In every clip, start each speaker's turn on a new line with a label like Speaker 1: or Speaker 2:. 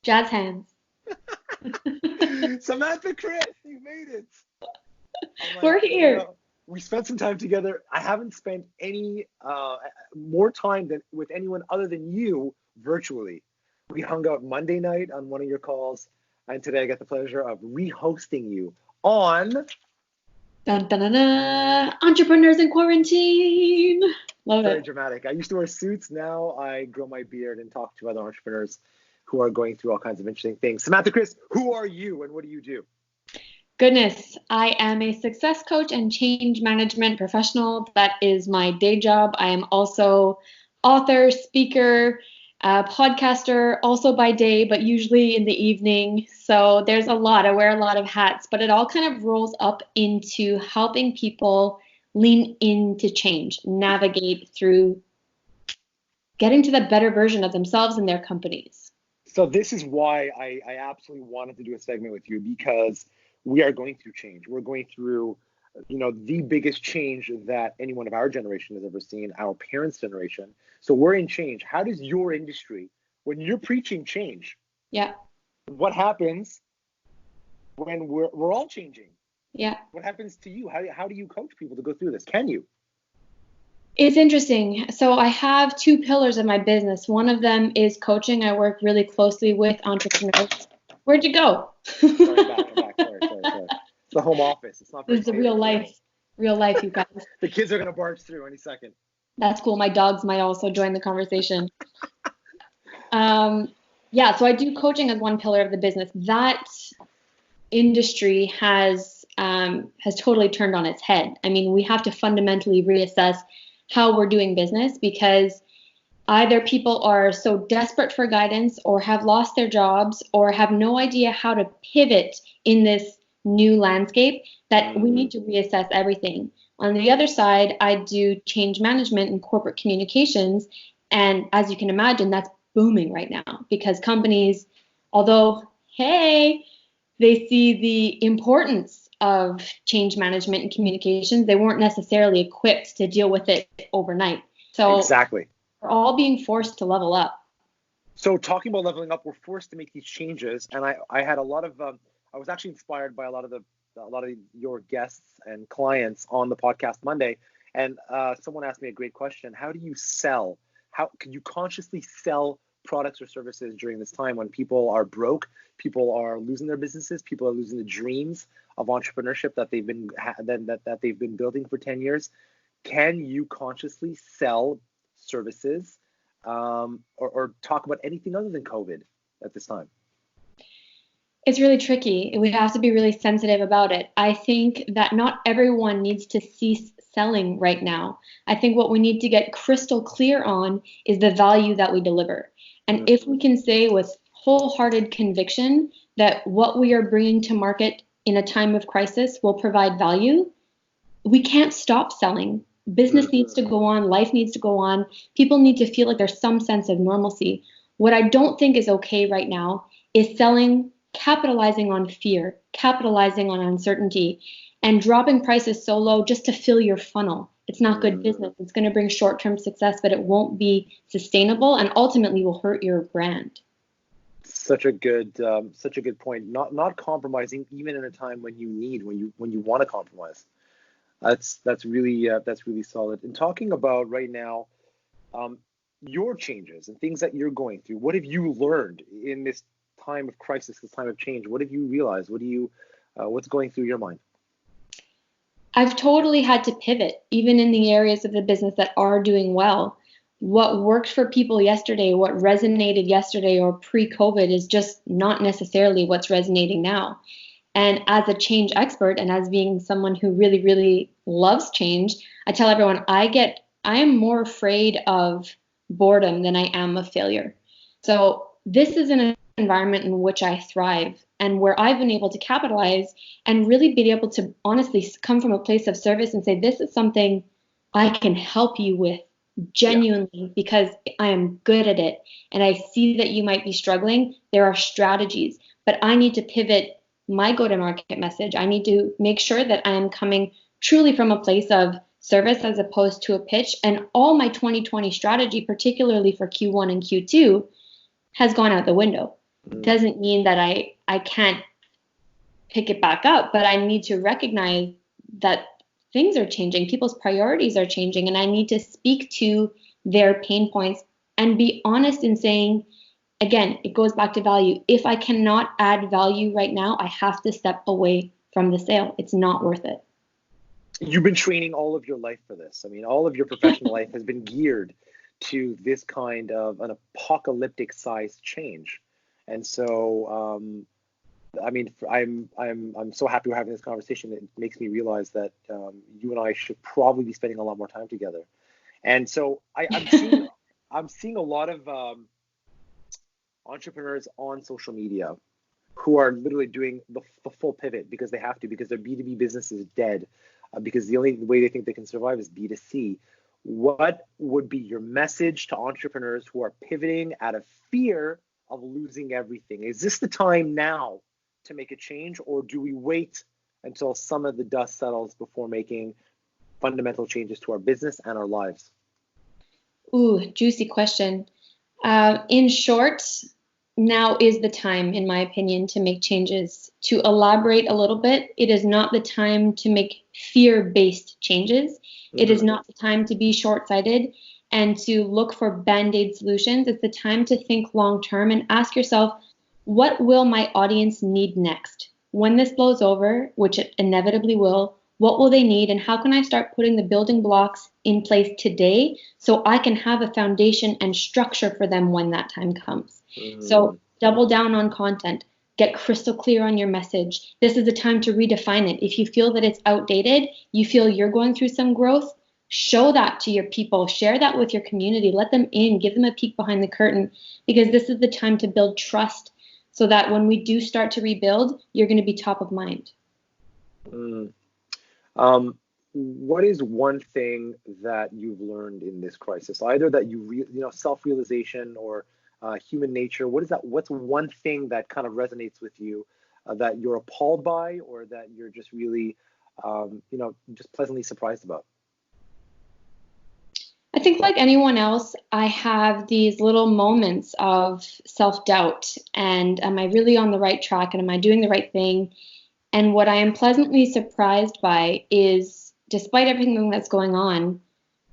Speaker 1: Jazz hands.
Speaker 2: Samantha, Kris, you made it. I'm like,
Speaker 1: We're here.
Speaker 2: we spent some time together. I haven't spent any more time than with anyone other than you virtually. We hung out Monday night on one of your calls, and today I get the pleasure of re-hosting you on.
Speaker 1: Dun, dun, dun, dun. Entrepreneurs in quarantine. Love
Speaker 2: Very
Speaker 1: it.
Speaker 2: dramatic. I used to wear suits. Now I grow my beard and talk to other entrepreneurs who are going through all kinds of interesting things. Samantha, Kris, who are you and what do you do?
Speaker 1: Goodness, I am a success coach and change management professional. That is my day job. I am also author, speaker, podcaster, also by day, but usually in the evening. So there's a lot. I wear a lot of hats, but it all kind of rolls up into helping people lean into change, navigate through getting to the better version of themselves and their companies.
Speaker 2: So this is why I absolutely wanted to do a segment with you, because we are going through change. We're going through, the biggest change that anyone of our generation has ever seen, our parents' generation. So we're in change. How does your industry, when you're preaching change,
Speaker 1: Yeah.
Speaker 2: what happens when we're all changing?
Speaker 1: Yeah.
Speaker 2: What happens to you? How do you coach people to go through this? Can you?
Speaker 1: It's interesting. So I have two pillars of my business. One of them is coaching. I work really closely with entrepreneurs. Where'd you go?
Speaker 2: Sorry, I'm back. Sorry. It's the home office. It's not
Speaker 1: This
Speaker 2: very
Speaker 1: is the
Speaker 2: safe.
Speaker 1: real life, you guys.
Speaker 2: The kids are gonna barge through any second.
Speaker 1: That's cool. My dogs might also join the conversation. Yeah, so I do coaching as one pillar of the business. That industry has totally turned on its head. I mean, we have to fundamentally reassess how we're doing business, because either people are so desperate for guidance or have lost their jobs or have no idea how to pivot in this new landscape that we need to reassess everything. On the other side, I do change management and corporate communications. And as you can imagine, that's booming right now because companies, although, hey, they see the importance of change management and communications, they weren't necessarily equipped to deal with it overnight. So
Speaker 2: exactly.
Speaker 1: we're all being forced to level up.
Speaker 2: So talking about leveling up, we're forced to make these changes, and I had a lot of I was actually inspired by a lot of your guests and clients on the podcast Monday, and someone asked me a great question: how do you sell? How can you consciously sell products or services during this time when people are broke, people are losing their businesses, people are losing the dreams of entrepreneurship that they've been that they've been building for 10 years? Can you consciously sell services or talk about anything other than COVID at this time?
Speaker 1: It's really tricky. We have to be really sensitive about it. I think that not everyone needs to cease selling right now. I think what we need to get crystal clear on is the value that we deliver. And if we can say with wholehearted conviction that what we are bringing to market in a time of crisis will provide value, we can't stop selling. Business needs to go on, life needs to go on. People need to feel like there's some sense of normalcy. What I don't think is okay right now is selling, capitalizing on fear, capitalizing on uncertainty, and dropping prices so low just to fill your funnel. It's not good business. It's going to bring short-term success, but it won't be sustainable and ultimately will hurt your brand.
Speaker 2: Such a good point. Not compromising even in a time when you want to compromise. That's really solid. And talking about right now, your changes and things that you're going through. What have you learned in this time of crisis, this time of change? What have you realized? What's going through your mind?
Speaker 1: I've totally had to pivot, even in the areas of the business that are doing well. What worked for people yesterday, what resonated yesterday or pre-COVID is just not necessarily what's resonating now. And as a change expert and as being someone who really, really loves change, I tell everyone I am more afraid of boredom than I am of failure. So this is an environment in which I thrive and where I've been able to capitalize and really be able to honestly come from a place of service and say, this is something I can help you with genuinely because I am good at it. And I see that you might be struggling. There are strategies, but I need to pivot my go-to-market message. I need to make sure that I am coming truly from a place of service as opposed to a pitch. And all my 2020 strategy, particularly for Q1 and Q2, has gone out the window. Doesn't mean that I can't pick it back up, but I need to recognize that things are changing, people's priorities are changing, and I need to speak to their pain points and be honest in saying, again, it goes back to value. If I cannot add value right now, I have to step away from the sale. It's not worth it.
Speaker 2: You've been training all of your life for this. I mean, all of your professional life has been geared to this kind of an apocalyptic size change. And so, I mean, I'm so happy we're having this conversation. It makes me realize that you and I should probably be spending a lot more time together. And so I'm seeing a lot of entrepreneurs on social media who are literally doing the full pivot because they have to, because their B2B business is dead, because the only way they think they can survive is B2C. What would be your message to entrepreneurs who are pivoting out of fear of losing everything? Is this the time now to make a change, or do we wait until some of the dust settles before making fundamental changes to our business and our lives?
Speaker 1: Ooh, juicy question. In short, now is the time, in my opinion, to make changes. To elaborate a little bit, it is not the time to make fear-based changes. It is not the time to be short-sighted and to look for band-aid solutions. It's the time to think long-term and ask yourself, what will my audience need next? When this blows over, which it inevitably will they need, and how can I start putting the building blocks in place today so I can have a foundation and structure for them when that time comes? So double down on content, get crystal clear on your message. This is the time to redefine it. If you feel that it's outdated, you feel you're going through some growth, show that to your people, share that with your community, let them in, give them a peek behind the curtain, because this is the time to build trust so that when we do start to rebuild, you're going to be top of mind.
Speaker 2: What is one thing that you've learned in this crisis? Either that self-realization or human nature. What's one thing that kind of resonates with you that you're appalled by, or that you're just really, just pleasantly surprised about?
Speaker 1: I think like anyone else, I have these little moments of self-doubt and am I really on the right track and am I doing the right thing? And what I am pleasantly surprised by is, despite everything that's going on,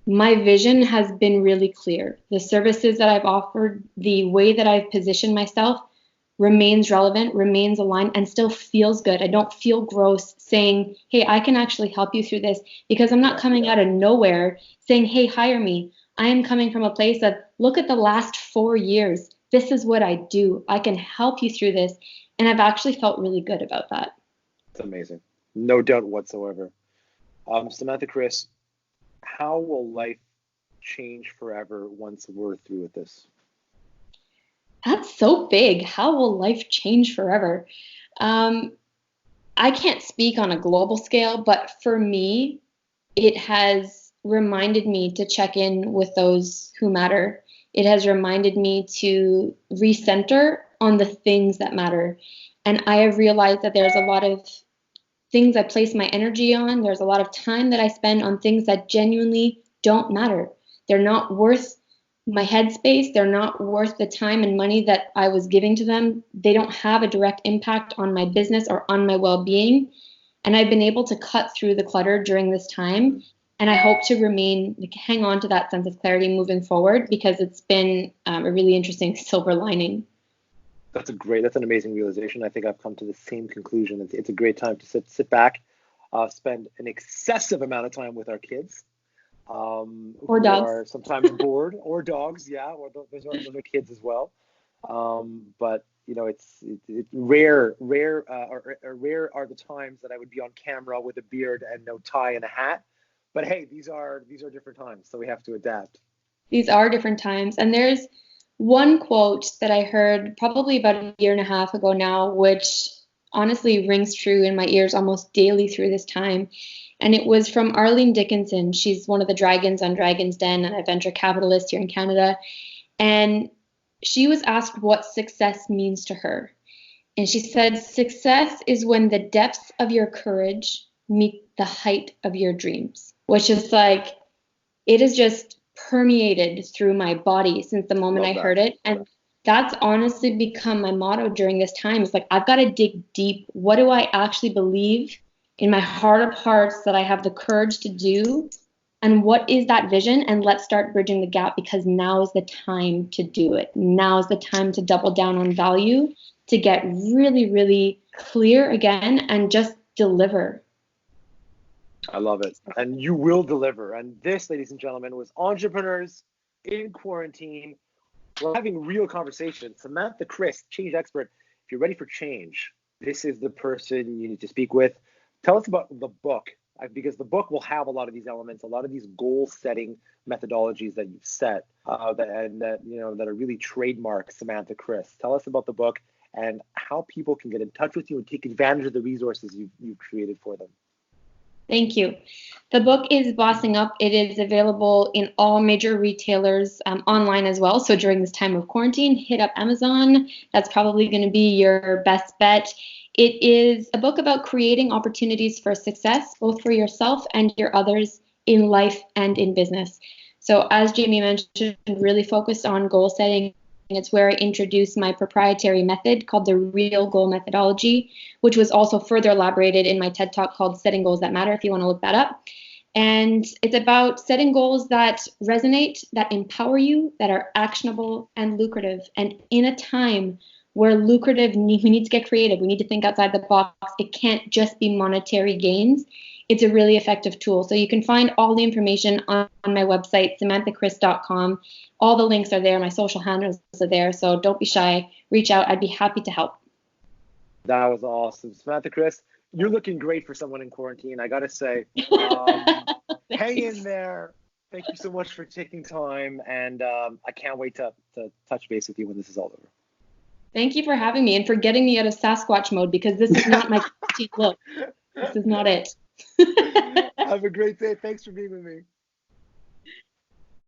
Speaker 1: my vision has been really clear. The services that I've offered, the way that I've positioned myself remains relevant, remains aligned, and still feels good. I don't feel gross saying, hey, I can actually help you through this, because I'm not coming out of nowhere saying, hey, hire me. I am coming from a place of, look at the last 4 years. This is what I do. I can help you through this. And I've actually felt really good about that.
Speaker 2: It's amazing. No doubt whatsoever. Samantha, Kris, how will life change forever once we're through with this?
Speaker 1: That's so big. How will life change forever? I can't speak on a global scale, but for me, it has reminded me to check in with those who matter. It has reminded me to recenter on the things that matter. And I have realized that there's a lot of things I place my energy on. There's a lot of time that I spend on things that genuinely don't matter. They're not worth my headspace. They're not worth the time and money that I was giving to them. They don't have a direct impact on my business or on my well-being. And I've been able to cut through the clutter during this time. And I hope to hang on to that sense of clarity moving forward, because it's been a really interesting silver lining.
Speaker 2: That's an amazing realization. I think I've come to the same conclusion. It's a great time to sit back, spend an excessive amount of time with our kids,
Speaker 1: or dogs.
Speaker 2: Are sometimes bored, or dogs, or those are kids as well. But it's rare are the times that I would be on camera with a beard and no tie and a hat. But hey, these are different times, so we have to adapt.
Speaker 1: These are different times, and there's one quote that I heard probably about a year and a half ago now, which honestly rings true in my ears almost daily through this time. And it was from Arlene Dickinson. She's one of the dragons on Dragon's Den and a venture capitalist here in Canada. And she was asked what success means to her. And she said, success is when the depths of your courage meet the height of your dreams, which is like, it is just permeated through my body since the moment I heard it. And That's honestly become my motto during this time. It's like, I've got to dig deep. What do I actually believe in my heart of hearts that I have the courage to do? And what is that vision? And let's start bridging the gap, because now is the time to do it. Now is the time to double down on value, to get really, really clear again and just deliver.
Speaker 2: I love it. And you will deliver. And this, ladies and gentlemen, was Entrepreneurs in Quarantine. We're having real conversation. Samantha, Kris, change expert. If you're ready for change, this is the person you need to speak with. Tell us about the book, because the book will have a lot of these elements, a lot of these goal-setting methodologies that you've set, that are really trademark Samantha, Kris. Tell us about the book and how people can get in touch with you and take advantage of the resources you've created for them.
Speaker 1: Thank you. The book is Bossing Up. It is available in all major retailers, online as well. So during this time of quarantine, hit up Amazon. That's probably going to be your best bet. It is a book about creating opportunities for success, both for yourself and your others in life and in business. So as Jamie mentioned, really focused on goal setting. It's where I introduced my proprietary method called the Real Goal Methodology, which was also further elaborated in my TED Talk called Setting Goals That Matter, if you want to look that up. And it's about setting goals that resonate, that empower you, that are actionable and lucrative. And in a time where lucrative, we need to get creative. We need to think outside the box. It can't just be monetary gains. It's a really effective tool. So you can find all the information on my website, samanthakris.com. All the links are there. My social handles are there. So don't be shy. Reach out. I'd be happy to help.
Speaker 2: That was awesome. Samantha, Kris, you're looking great for someone in quarantine. I got to say, hang in there. Thank you so much for taking time. And I can't wait to touch base with you when this is all over.
Speaker 1: Thank you for having me and for getting me out of Sasquatch mode, because this is not my look. This is not it.
Speaker 2: Have a great day. Thanks for being with me.